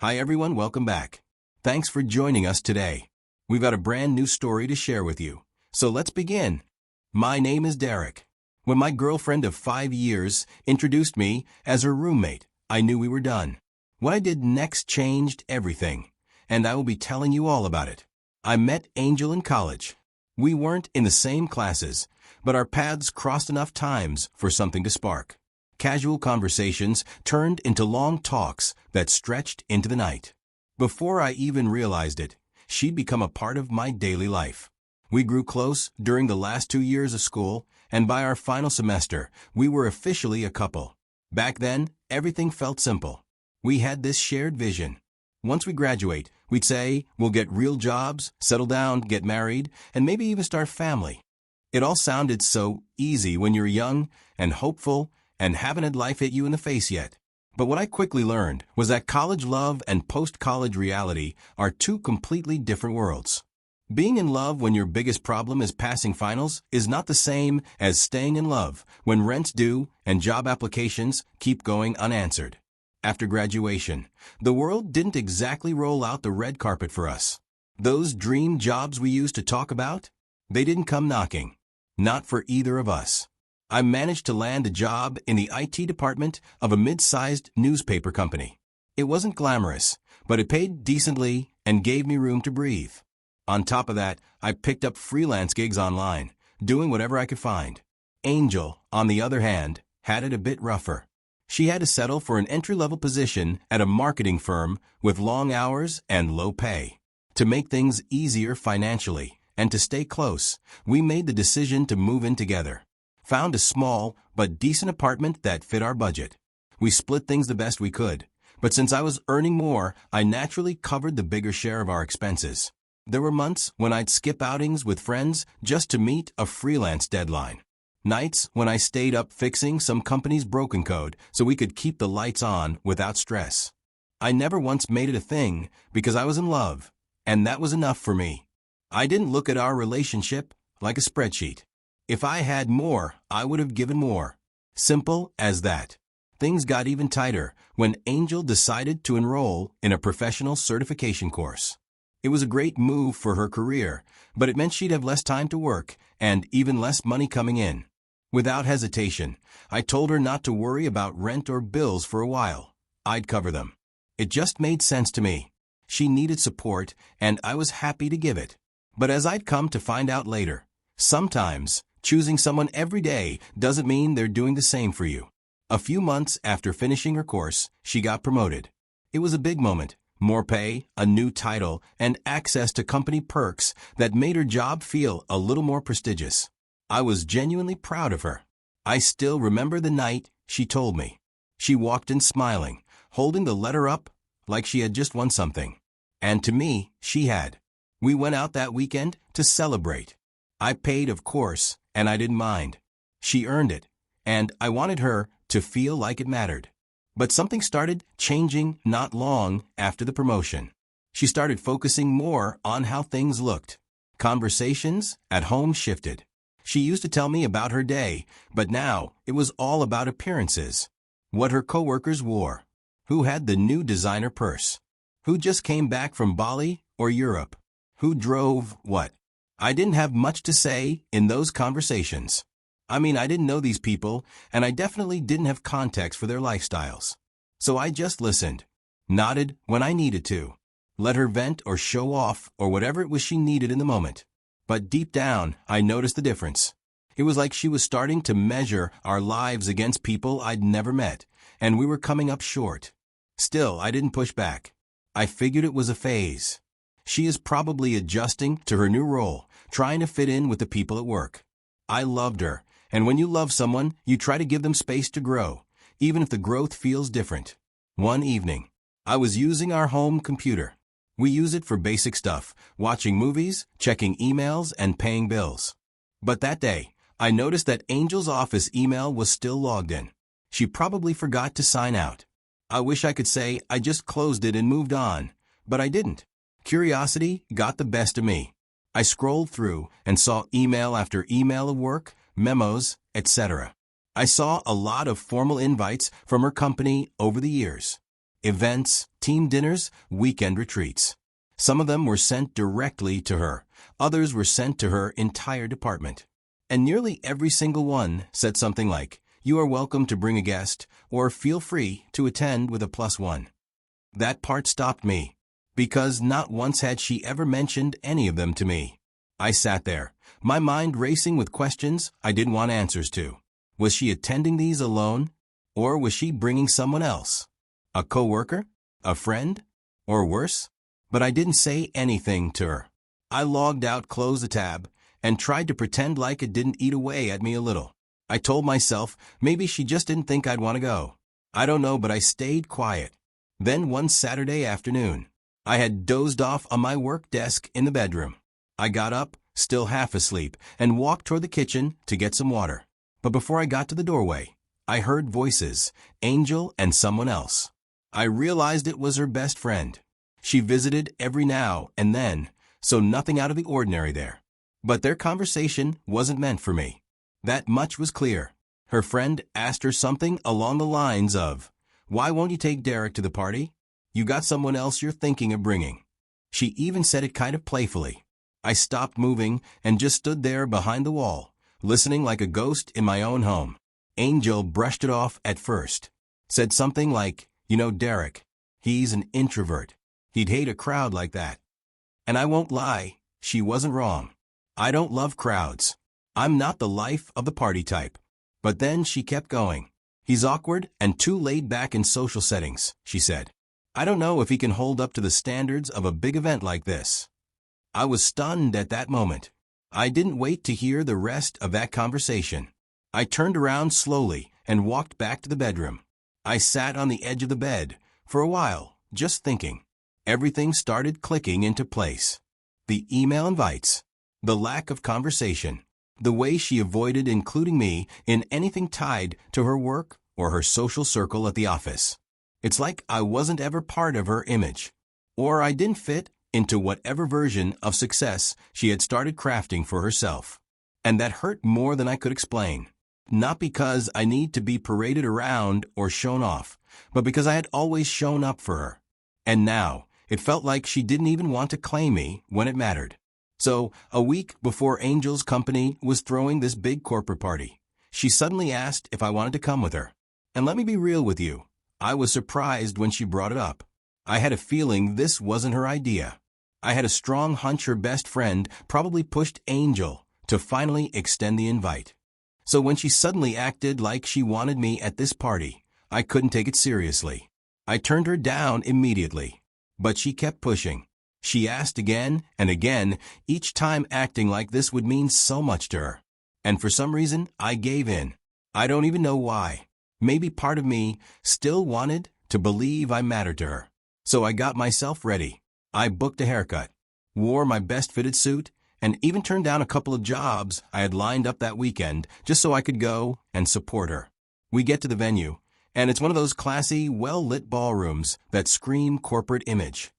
Hi everyone, welcome back. Thanks for joining us today. We've got a brand new story to share with you. So let's begin. My name is Derek. When my girlfriend of 5 years introduced me as her roommate, I knew we were done. What I did next changed everything, and I will be telling you all about it. I met Angel in college. We weren't in the same classes, but our paths crossed enough times for something to spark. Casual conversations turned into long talks that stretched into the night. Before I even realized it, she'd become a part of my daily life. We grew close during the last 2 years of school, and by our final semester, we were officially a couple. Back then, everything felt simple. We had this shared vision. Once we graduate, we'd say we'll get real jobs, settle down, get married, and maybe even start family. It all sounded so easy when you're young and hopeful and haven't had life hit you in the face yet. But what I quickly learned was that college love and post-college reality are two completely different worlds. Being in love when your biggest problem is passing finals is not the same as staying in love when rent's due and job applications keep going unanswered. After graduation, the world didn't exactly roll out the red carpet for us. Those dream jobs we used to talk about, they didn't come knocking. Not for either of us. I managed to land a job in the IT department of a mid-sized newspaper company. It wasn't glamorous, but it paid decently and gave me room to breathe. On top of that, I picked up freelance gigs online, doing whatever I could find. Angel, on the other hand, had it a bit rougher. She had to settle for an entry-level position at a marketing firm with long hours and low pay. To make things easier financially and to stay close, we made the decision to move in together. Found a small but decent apartment that fit our budget. We split things the best we could, but since I was earning more, I naturally covered the bigger share of our expenses. There were months when I'd skip outings with friends just to meet a freelance deadline. Nights when I stayed up fixing some company's broken code so we could keep the lights on without stress. I never once made it a thing because I was in love, and that was enough for me. I didn't look at our relationship like a spreadsheet. If I had more, I would have given more. Simple as that. Things got even tighter when Angel decided to enroll in a professional certification course. It was a great move for her career, but it meant she'd have less time to work and even less money coming in. Without hesitation, I told her not to worry about rent or bills for a while. I'd cover them. It just made sense to me. She needed support, and I was happy to give it. But as I'd come to find out later, sometimes choosing someone every day doesn't mean they're doing the same for you. A few months after finishing her course, she got promoted. It was a big moment. More pay, a new title, and access to company perks that made her job feel a little more prestigious. I was genuinely proud of her. I still remember the night she told me. She walked in smiling, holding the letter up like she had just won something. And to me, she had. We went out that weekend to celebrate. I paid, of course, and I didn't mind. She earned it, and I wanted her to feel like it mattered. But something started changing not long after the promotion. She started focusing more on how things looked. Conversations at home shifted. She used to tell me about her day, but now it was all about appearances. What her coworkers wore. Who had the new designer purse. Who just came back from Bali or Europe. Who drove what. I didn't have much to say in those conversations. I didn't know these people, and I definitely didn't have context for their lifestyles. So I just listened, nodded when I needed to, let her vent or show off or whatever it was she needed in the moment. But deep down, I noticed the difference. It was like she was starting to measure our lives against people I'd never met, and we were coming up short. Still, I didn't push back. I figured it was a phase. She is probably adjusting to her new role, trying to fit in with the people at work. I loved her. And when you love someone, you try to give them space to grow, even if the growth feels different. One evening, I was using our home computer. We use it for basic stuff, watching movies, checking emails, and paying bills. But that day, I noticed that Angel's office email was still logged in. She probably forgot to sign out. I wish I could say I just closed it and moved on, but I didn't. Curiosity got the best of me. I scrolled through and saw email after email of work, memos, etc. I saw a lot of formal invites from her company over the years. events, team dinners, weekend retreats. Some of them were sent directly to her. Others were sent to her entire department. And nearly every single one said something like, "You are welcome to bring a guest," or "Feel free to attend with a +1." That part stopped me, because not once had she ever mentioned any of them to me. I sat there, my mind racing with questions I didn't want answers to. Was she attending these alone? Or was she bringing someone else? A coworker? A friend? Or worse? But I didn't say anything to her. I logged out, closed the tab, and tried to pretend like it didn't eat away at me a little. I told myself maybe she just didn't think I'd want to go. I don't know, but I stayed quiet. Then one Saturday afternoon, I had dozed off on my work desk in the bedroom. I got up, still half asleep, and walked toward the kitchen to get some water. But before I got to the doorway, I heard voices, Angel and someone else. I realized it was her best friend. She visited every now and then, so nothing out of the ordinary there. But their conversation wasn't meant for me. That much was clear. Her friend asked her something along the lines of, "Why won't you take Derek to the party? You got someone else you're thinking of bringing." She even said it kind of playfully. I stopped moving and just stood there behind the wall, listening like a ghost in my own home. Angel brushed it off at first. Said something like, "You know Derek, he's an introvert. He'd hate a crowd like that." And I won't lie, she wasn't wrong. I don't love crowds. I'm not the life of the party type. But then she kept going. "He's awkward and too laid back in social settings," she said. "I don't know if he can hold up to the standards of a big event like this." I was stunned at that moment. I didn't wait to hear the rest of that conversation. I turned around slowly and walked back to the bedroom. I sat on the edge of the bed for a while, just thinking. Everything started clicking into place. The email invites, the lack of conversation, the way she avoided including me in anything tied to her work or her social circle at the office. It's like I wasn't ever part of her image, or I didn't fit into whatever version of success she had started crafting for herself. And that hurt more than I could explain. Not because I need to be paraded around or shown off, but because I had always shown up for her. And now, it felt like she didn't even want to claim me when it mattered. So, a week before Angel's company was throwing this big corporate party, she suddenly asked if I wanted to come with her. And let me be real with you, I was surprised when she brought it up. I had a feeling this wasn't her idea. I had a strong hunch her best friend probably pushed Angel to finally extend the invite. So when she suddenly acted like she wanted me at this party, I couldn't take it seriously. I turned her down immediately. But she kept pushing. She asked again and again, each time acting like this would mean so much to her. And for some reason, I gave in. I don't even know why. Maybe part of me still wanted to believe I mattered to her. So I got myself ready. I booked a haircut, wore my best fitted suit, and even turned down a couple of jobs I had lined up that weekend just so I could go and support her. We get to the venue, and it's one of those classy, well-lit ballrooms that scream corporate image.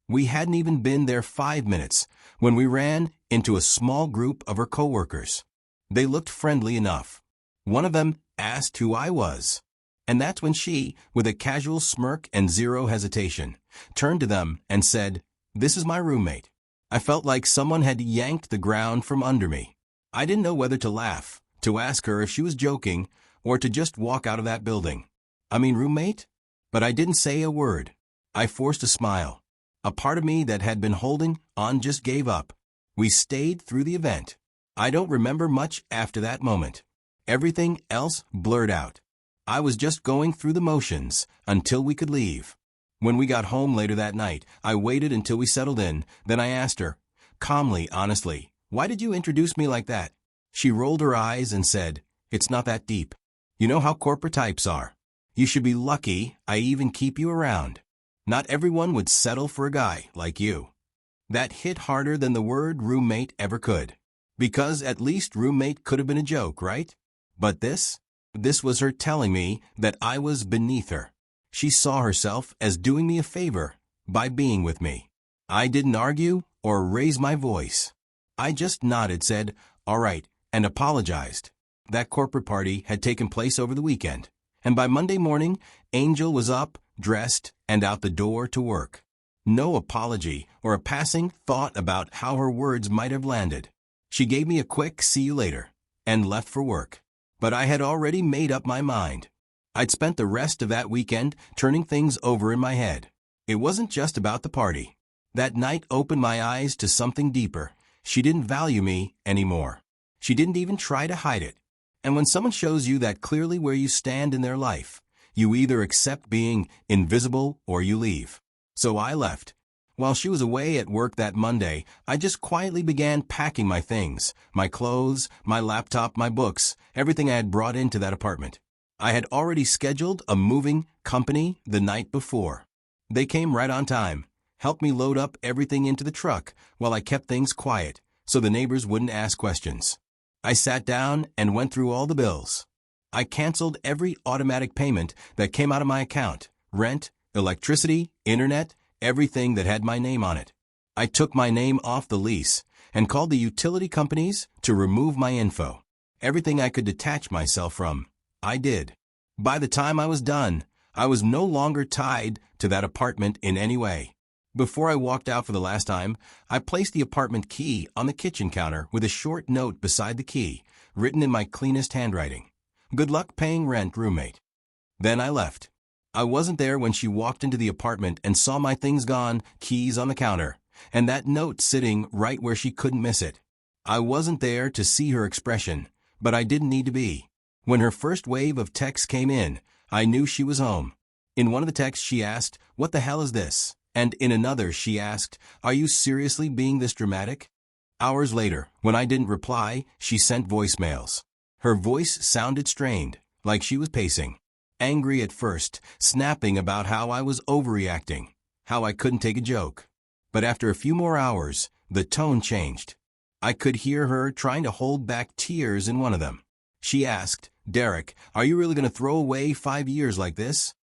We hadn't even been there 5 minutes when we ran into a small group of her coworkers. They looked friendly enough. One of them asked who I was. And that's when she, with a casual smirk and zero hesitation, turned to them and said, "This is my roommate." I felt like someone had yanked the ground from under me. I didn't know whether to laugh, to ask her if she was joking, or to just walk out of that building. I mean, roommate? But I didn't say a word. I forced a smile. A part of me that had been holding on just gave up. We stayed through the event. I don't remember much after that moment. Everything else blurred out. I was just going through the motions until we could leave. When we got home later that night, I waited until we settled in. Then I asked her, calmly, honestly, "Why did you introduce me like that?" She rolled her eyes and said, "It's not that deep. You know how corporate types are. You should be lucky I even keep you around. Not everyone would settle for a guy like you." That hit harder than the word roommate ever could. Because at least roommate could have been a joke, right? But this was her telling me that I was beneath her. She saw herself as doing me a favor by being with me. I didn't argue or raise my voice. I just nodded, said, "All right," and apologized. That corporate party had taken place over the weekend, and by Monday morning, Angel was up dressed, and out the door to work. No apology or a passing thought about how her words might have landed. She gave me a quick "see you later" and left for work. But I had already made up my mind. I'd spent the rest of that weekend turning things over in my head. It wasn't just about the party. That night opened my eyes to something deeper. She didn't value me anymore. She didn't even try to hide it. And when someone shows you that clearly where you stand in their life, you either accept being invisible or you leave. So I left. While she was away at work that Monday, I just quietly began packing my things, my clothes, my laptop, my books, everything I had brought into that apartment. I had already scheduled a moving company the night before. They came right on time, helped me load up everything into the truck while I kept things quiet so the neighbors wouldn't ask questions. I sat down and went through all the bills. I canceled every automatic payment that came out of my account: rent, electricity, internet, everything that had my name on it. I took my name off the lease and called the utility companies to remove my info. Everything I could detach myself from, I did. By the time I was done, I was no longer tied to that apartment in any way. Before I walked out for the last time, I placed the apartment key on the kitchen counter with a short note beside the key, written in my cleanest handwriting. "Good luck paying rent, roommate." Then I left. I wasn't there when she walked into the apartment and saw my things gone, keys on the counter, and that note sitting right where she couldn't miss it. I wasn't there to see her expression, but I didn't need to be. When her first wave of texts came in, I knew she was home. In one of the texts she asked, "What the hell is this?" And in another she asked, "Are you seriously being this dramatic?" Hours later, when I didn't reply, she sent voicemails. Her voice sounded strained, like she was pacing. Angry at first, snapping about how I was overreacting, how I couldn't take a joke. But after a few more hours, the tone changed. I could hear her trying to hold back tears in one of them. She asked, "Derek, are you really going to throw away 5 years like this?"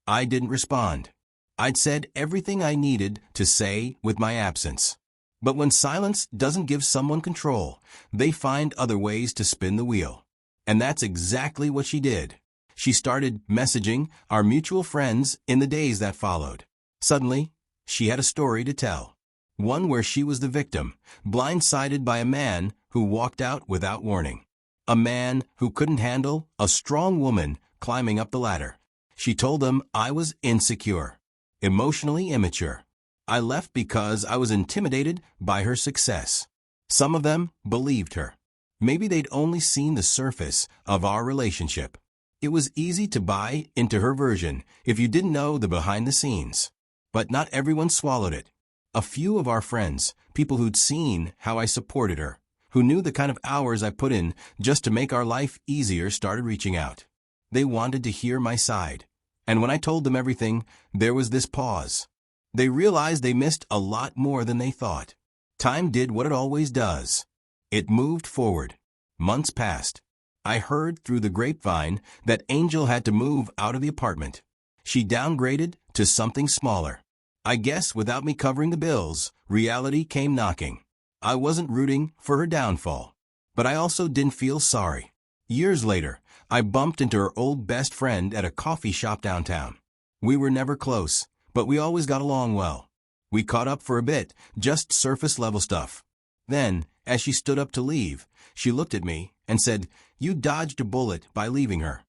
I didn't respond. I'd said everything I needed to say with my absence. But when silence doesn't give someone control, they find other ways to spin the wheel. And that's exactly what she did. She started messaging our mutual friends in the days that followed. Suddenly, she had a story to tell. One where she was the victim, blindsided by a man who walked out without warning. A man who couldn't handle a strong woman climbing up the ladder. She told him I was insecure, emotionally immature. I left because I was intimidated by her success. Some of them believed her. Maybe they'd only seen the surface of our relationship. It was easy to buy into her version if you didn't know the behind the scenes. But not everyone swallowed it. A few of our friends, people who'd seen how I supported her, who knew the kind of hours I put in just to make our life easier, started reaching out. They wanted to hear my side. And when I told them everything, there was this pause. They realized they missed a lot more than they thought. Time did what it always does. It moved forward. Months passed. I heard through the grapevine that Angel had to move out of the apartment. She downgraded to something smaller. I guess without me covering the bills, reality came knocking. I wasn't rooting for her downfall, but I also didn't feel sorry. Years later, I bumped into her old best friend at a coffee shop downtown. We were never close, but we always got along well. We caught up for a bit, just surface level stuff. Then, as she stood up to leave, she looked at me and said, "You dodged a bullet by leaving her."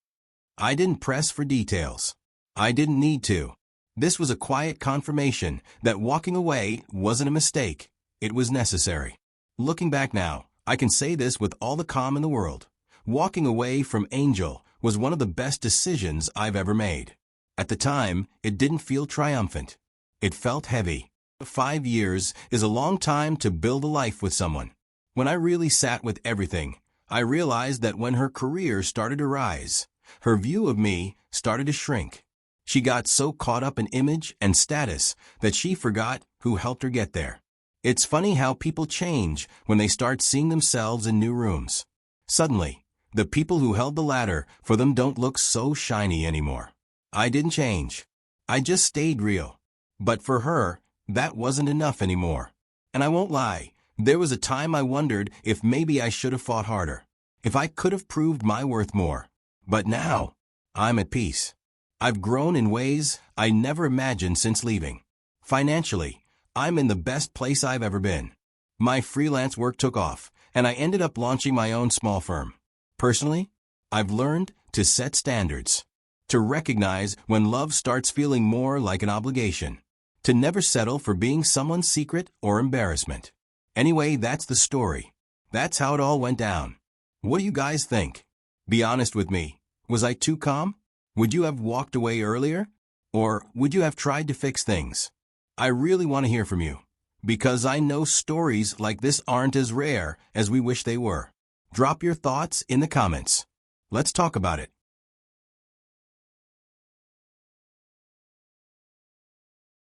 I didn't press for details. I didn't need to. This was a quiet confirmation that walking away wasn't a mistake. It was necessary. Looking back now, I can say this with all the calm in the world. Walking away from Angel was one of the best decisions I've ever made. At the time, it didn't feel triumphant. It felt heavy. 5 years is a long time to build a life with someone. When I really sat with everything, I realized that when her career started to rise, her view of me started to shrink. She got so caught up in image and status that she forgot who helped her get there. It's funny how people change when they start seeing themselves in new rooms. Suddenly, the people who held the ladder for them don't look so shiny anymore. I didn't change. I just stayed real. But for her, that wasn't enough anymore. And I won't lie, there was a time I wondered if maybe I should have fought harder, if I could have proved my worth more. But now, I'm at peace. I've grown in ways I never imagined since leaving. Financially, I'm in the best place I've ever been. My freelance work took off, and I ended up launching my own small firm. Personally, I've learned to set standards, to recognize when love starts feeling more like an obligation, to never settle for being someone's secret or embarrassment. Anyway, that's the story. That's how it all went down. What do you guys think? Be honest with me. Was I too calm? Would you have walked away earlier? Or would you have tried to fix things? I really want to hear from you, because I know stories like this aren't as rare as we wish they were. Drop your thoughts in the comments. Let's talk about it.